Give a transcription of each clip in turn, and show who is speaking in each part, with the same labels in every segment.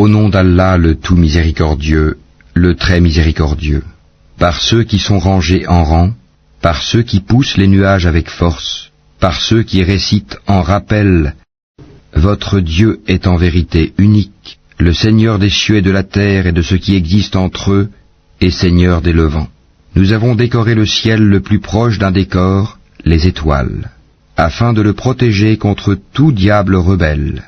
Speaker 1: Au nom d'Allah, le tout miséricordieux, le très miséricordieux, par ceux qui sont rangés en rang, par ceux qui poussent les nuages avec force, par ceux qui récitent en rappel. Votre Dieu est en vérité unique, le Seigneur des cieux et de la terre et de ce qui existe entre eux, et Seigneur des levants. Nous avons décoré le ciel le plus proche d'un décor, les étoiles, afin de le protéger contre tout diable rebelle.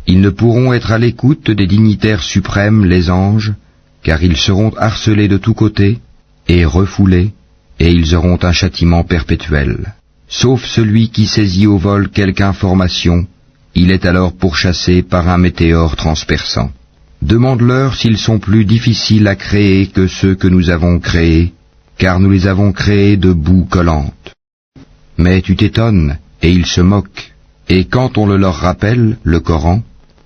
Speaker 1: Ils ne pourront être à l'écoute des dignitaires suprêmes, les anges, car ils seront harcelés de tous côtés et refoulés, et ils auront un châtiment perpétuel. Sauf celui qui saisit au vol quelque information, il est alors pourchassé par un météore transperçant. Demande-leur s'ils sont plus difficiles à créer que ceux que nous avons créés, car nous les avons créés de boue collante. Mais tu t'étonnes, et ils se moquent, et quand on le leur rappelle, le Coran,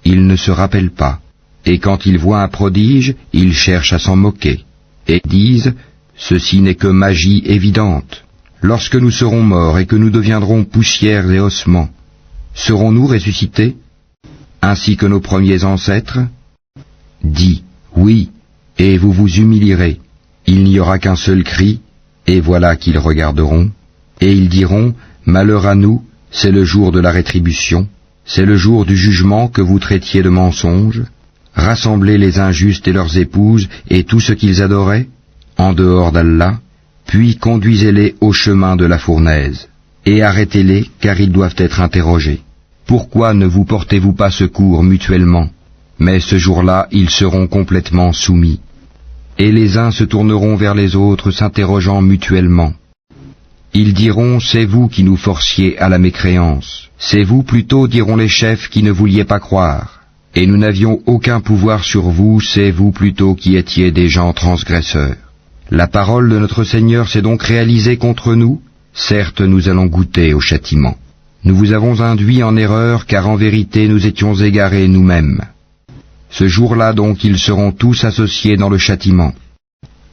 Speaker 1: ils ne se rappellent pas, et quand ils voient un prodige, ils cherchent à s'en moquer, et disent, ceci n'est que magie évidente. Lorsque nous serons morts et que nous deviendrons poussière et ossements, serons-nous ressuscités, ainsi que nos premiers ancêtres? Dis, oui, et vous vous humilierez. Il n'y aura qu'un seul cri, et voilà qu'ils regarderont, et ils diront, malheur à nous, c'est le jour de la rétribution, c'est le jour du jugement que vous traitiez de mensonge. Rassemblez les injustes et leurs épouses et tout ce qu'ils adoraient, en dehors d'Allah, puis conduisez-les au chemin de la fournaise, et arrêtez-les, car ils doivent être interrogés. Pourquoi ne vous portez-vous pas secours mutuellement? Mais ce jour-là, ils seront complètement soumis. Et les uns se tourneront vers les autres, s'interrogeant mutuellement. Ils diront, c'est vous qui nous forciez à la mécréance. C'est vous plutôt, diront les chefs, qui ne vouliez pas croire. Et nous n'avions aucun pouvoir sur vous, c'est vous plutôt qui étiez des gens transgresseurs. La parole de notre Seigneur s'est donc réalisée contre nous. Certes, nous allons goûter au châtiment. Nous vous avons induit en erreur, car en vérité nous étions égarés nous-mêmes. Ce jour-là donc ils seront tous associés dans le châtiment.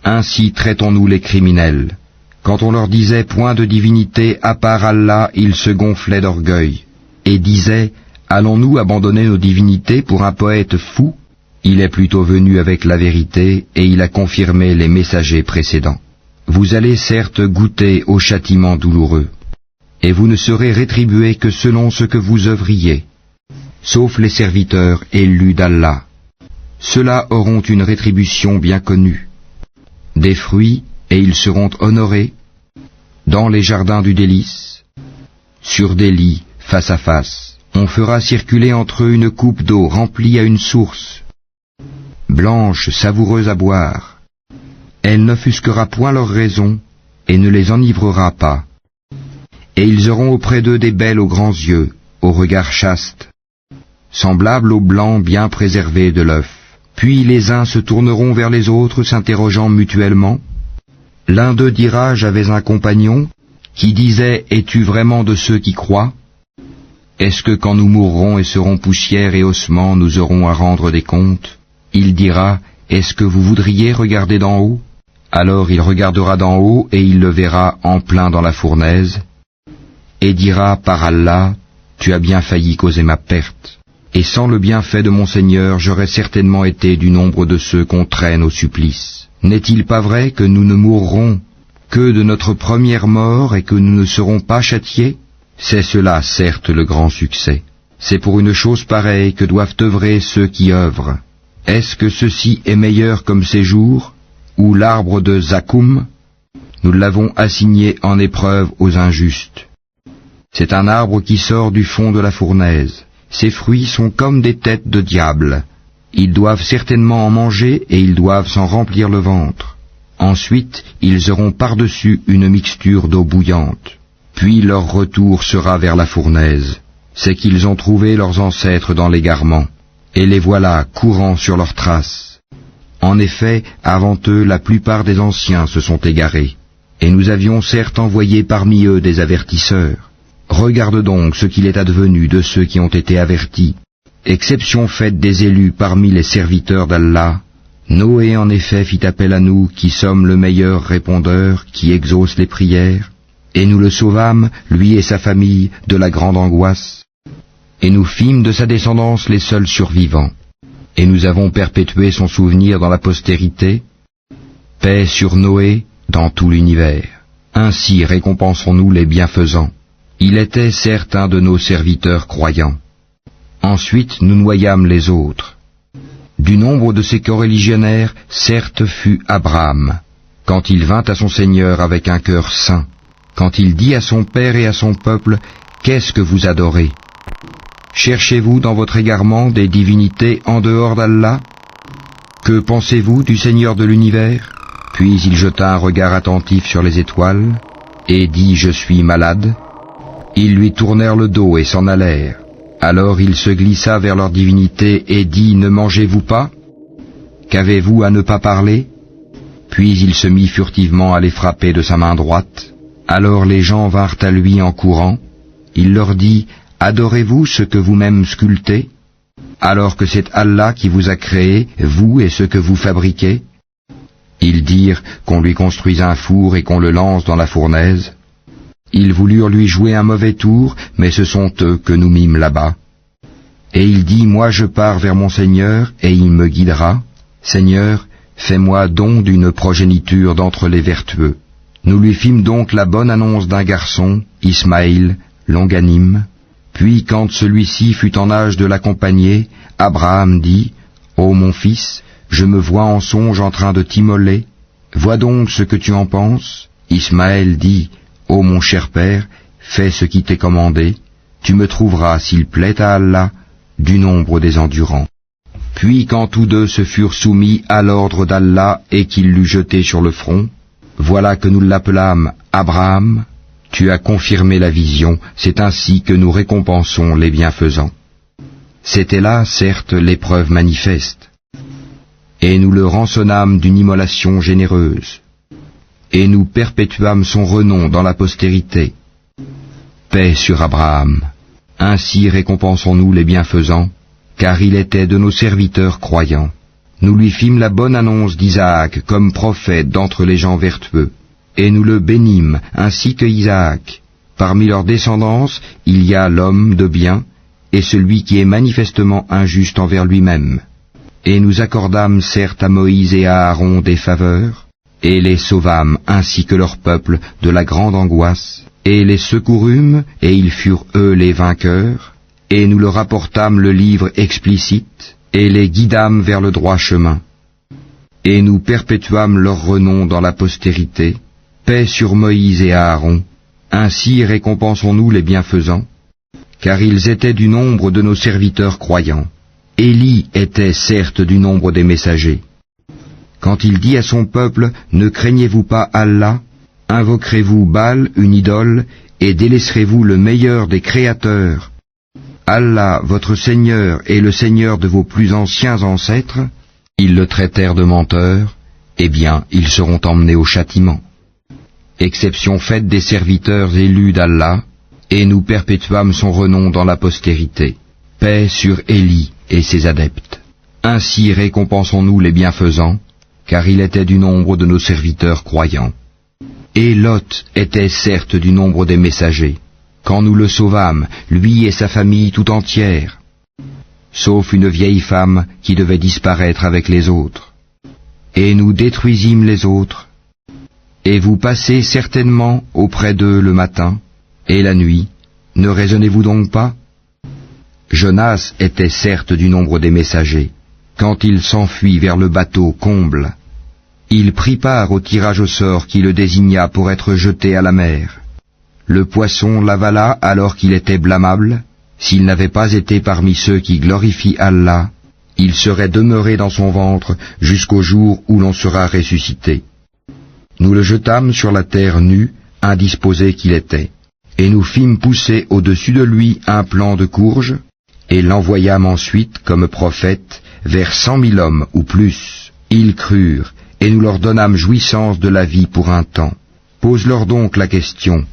Speaker 1: Ainsi traitons-nous les criminels. Quand on leur disait point de divinité à part Allah, ils se gonflaient d'orgueil, et disaient, allons-nous abandonner nos divinités pour un poète fou? Il est plutôt venu avec la vérité, et il a confirmé les messagers précédents. Vous allez certes goûter au châtiment douloureux, et vous ne serez rétribués que selon ce que vous œuvriez, sauf les serviteurs élus d'Allah. Ceux-là auront une rétribution bien connue, des fruits, et ils seront honorés, dans les jardins du délice, sur des lits face à face. On fera circuler entre eux une coupe d'eau remplie à une source, blanche, savoureuse à boire. Elle n'offusquera point leur raison, et ne les enivrera pas. Et ils auront auprès d'eux des belles aux grands yeux, au regard chaste, semblables au blanc bien préservé de l'œuf. Puis les uns se tourneront vers les autres, s'interrogeant mutuellement. L'un d'eux dira, j'avais un compagnon, qui disait, es-tu vraiment de ceux qui croient? Est-ce que quand nous mourrons et serons poussière et ossements, nous aurons à rendre des comptes? Il dira, est-ce que vous voudriez regarder d'en haut? Alors il regardera d'en haut et il le verra en plein dans la fournaise, et dira, par Allah, tu as bien failli causer ma perte. Et sans le bienfait de mon Seigneur, j'aurais certainement été du nombre de ceux qu'on traîne au supplice. N'est-il pas vrai que nous ne mourrons que de notre première mort et que nous ne serons pas châtiés? C'est cela, certes, le grand succès. C'est pour une chose pareille que doivent œuvrer ceux qui œuvrent. Est-ce que ceci est meilleur comme séjour, ou l'arbre de Zakoum? Nous l'avons assigné en épreuve aux injustes. C'est un arbre qui sort du fond de la fournaise. Ses fruits sont comme des têtes de diable. Ils doivent certainement en manger et ils doivent s'en remplir le ventre. Ensuite, ils auront par-dessus une mixture d'eau bouillante. Puis leur retour sera vers la fournaise. C'est qu'ils ont trouvé leurs ancêtres dans l'égarement, et les voilà courant sur leurs traces. En effet, avant eux, la plupart des anciens se sont égarés, et nous avions certes envoyé parmi eux des avertisseurs. Regarde donc ce qu'il est advenu de ceux qui ont été avertis. Exception faite des élus parmi les serviteurs d'Allah, Noé en effet fit appel à nous qui sommes le meilleur répondeur qui exauce les prières, et nous le sauvâmes, lui et sa famille, de la grande angoisse, et nous fîmes de sa descendance les seuls survivants. et nous avons perpétué son souvenir dans la postérité. Paix sur Noé dans tout l'univers. Ainsi récompensons-nous les bienfaisants. Il était certes un de nos serviteurs croyants. Ensuite nous noyâmes les autres. Du nombre de ces coreligionnaires, certes fut Abraham, quand il vint à son Seigneur avec un cœur saint, quand il dit à son père et à son peuple, « Qu'est-ce que vous adorez ? Cherchez-vous dans votre égarement des divinités en dehors d'Allah ? Que pensez-vous du Seigneur de l'univers ?» Puis il jeta un regard attentif sur les étoiles, et dit « Je suis malade ». Ils lui tournèrent le dos et s'en allèrent. Alors il se glissa vers leur divinité et dit « Ne mangez-vous pas ? Qu'avez-vous à ne pas parler ?» Puis il se mit furtivement à les frapper de sa main droite. Alors les gens vinrent à lui en courant. Il leur dit « Adorez-vous ce que vous-même sculptez, alors que c'est Allah qui vous a créé, vous et ce que vous fabriquez ?» Ils dirent qu'on lui construise un four et qu'on le lance dans la fournaise. Ils voulurent lui jouer un mauvais tour, mais ce sont eux que nous mîmes là-bas. Et il dit, moi je pars vers mon Seigneur, et il me guidera. Seigneur, fais-moi don d'une progéniture d'entre les vertueux. Nous lui fîmes donc la bonne annonce d'un garçon, Ismaïl, longanime. Puis quand celui-ci fut en âge de l'accompagner, Abraham dit, ô mon fils, je me vois en songe en train de t'immoler. Vois donc ce que tu en penses. Ismaël dit, ô mon cher père, fais ce qui t'est commandé. Tu me trouveras, s'il plaît à Allah, du nombre des endurants. Puis quand tous deux se furent soumis à l'ordre d'Allah et qu'il l'eut jeté sur le front, voilà que nous l'appelâmes Abraham. Tu as confirmé la vision, c'est ainsi que nous récompensons les bienfaisants. C'était là, certes, l'épreuve manifeste. Et nous le rançonnâmes d'une immolation généreuse. Et nous perpétuâmes son renom dans la postérité. Paix sur Abraham. Ainsi récompensons-nous les bienfaisants, car il était de nos serviteurs croyants. Nous lui fîmes la bonne annonce d'Isaac comme prophète d'entre les gens vertueux, et nous le bénîmes ainsi que Isaac. Parmi leur descendance, il y a l'homme de bien, et celui qui est manifestement injuste envers lui-même. Et nous accordâmes certes à Moïse et à Aaron des faveurs, et les sauvâmes ainsi que leur peuple de la grande angoisse, et les secourûmes, et ils furent eux les vainqueurs, et nous leur apportâmes le livre explicite, et les guidâmes vers le droit chemin. Et nous perpétuâmes leur renom dans la postérité, paix sur Moïse et Aaron, ainsi récompensons-nous les bienfaisants, car ils étaient du nombre de nos serviteurs croyants. Élie était certes du nombre des messagers. Quand il dit à son peuple, ne craignez-vous pas Allah, invoquerez-vous Baal, une idole, et délaisserez-vous le meilleur des créateurs. Allah, votre Seigneur, est le Seigneur de vos plus anciens ancêtres. Ils le traitèrent de menteur, eh bien, ils seront emmenés au châtiment. Exception faite des serviteurs élus d'Allah, et nous perpétuâmes son renom dans la postérité. Paix sur Élie et ses adeptes. Ainsi récompensons-nous les bienfaisants, car il était du nombre de nos serviteurs croyants. Et Lot était certes du nombre des messagers, quand nous le sauvâmes, lui et sa famille tout entière, sauf une vieille femme qui devait disparaître avec les autres. Et nous détruisîmes les autres, et vous passez certainement auprès d'eux le matin et la nuit, ne raisonnez-vous donc pas? Jonas était certes du nombre des messagers. Quand il s'enfuit vers le bateau comble, il prit part au tirage au sort qui le désigna pour être jeté à la mer. Le poisson l'avala alors qu'il était blâmable. S'il n'avait pas été parmi ceux qui glorifient Allah, il serait demeuré dans son ventre jusqu'au jour où l'on sera ressuscité. Nous le jetâmes sur la terre nue, indisposé qu'il était, et nous fîmes pousser au-dessus de lui un plant de courge, et l'envoyâmes ensuite comme prophète vers 100 000 hommes ou plus. Ils crurent, et nous leur donnâmes jouissance de la vie pour un temps. Pose-leur donc la question,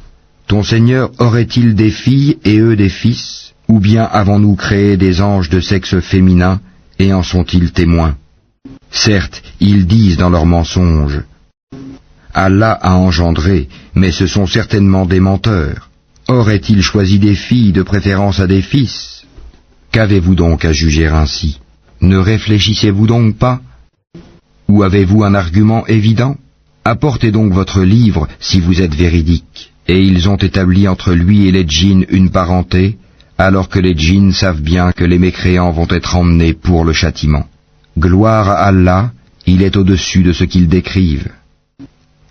Speaker 1: ton Seigneur aurait-il des filles et eux des fils, ou bien avons-nous créé des anges de sexe féminin, et en sont-ils témoins? Certes, ils disent dans leurs mensonges, Allah a engendré, mais ce sont certainement des menteurs. Aurait-il choisi des filles de préférence à des fils? Qu'avez-vous donc à juger ainsi? Ne réfléchissez-vous donc pas? Ou avez-vous un argument évident? Apportez donc votre livre si vous êtes véridique. Et ils ont établi entre lui et les djinns une parenté, alors que les djinns savent bien que les mécréants vont être emmenés pour le châtiment. Gloire à Allah, il est au-dessus de ce qu'ils décrivent.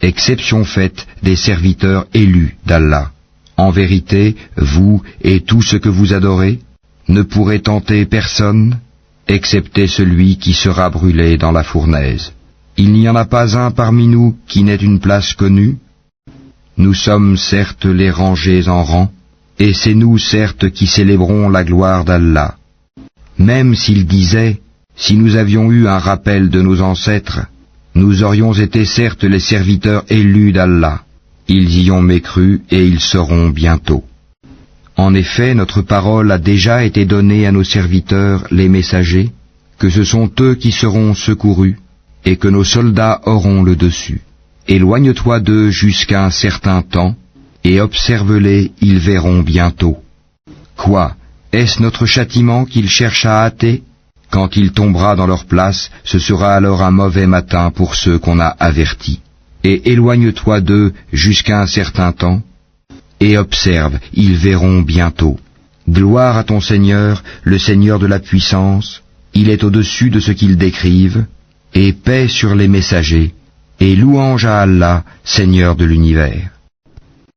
Speaker 1: Exception faite des serviteurs élus d'Allah. En vérité, vous et tout ce que vous adorez ne pourrez tenter personne, excepté celui qui sera brûlé dans la fournaise. Il n'y en a pas un parmi nous qui n'ait une place connue. Nous sommes certes les rangés en rang, et c'est nous certes qui célébrons la gloire d'Allah. Même s'ils disaient, si nous avions eu un rappel de nos ancêtres, nous aurions été certes les serviteurs élus d'Allah. Ils y ont mécru et ils seront bientôt. En effet, notre parole a déjà été donnée à nos serviteurs, les messagers, que ce sont eux qui seront secourus, et que nos soldats auront le dessus. Éloigne-toi d'eux jusqu'à un certain temps, et observe-les, ils verront bientôt. Quoi? Est-ce notre châtiment qu'ils cherchent à hâter? Quand il tombera dans leur place, ce sera alors un mauvais matin pour ceux qu'on a avertis. Et éloigne-toi d'eux jusqu'à un certain temps, et observe, ils verront bientôt. Gloire à ton Seigneur, le Seigneur de la puissance, il est au-dessus de ce qu'ils décrivent, et paix sur les messagers, et louange à Allah, Seigneur de l'univers.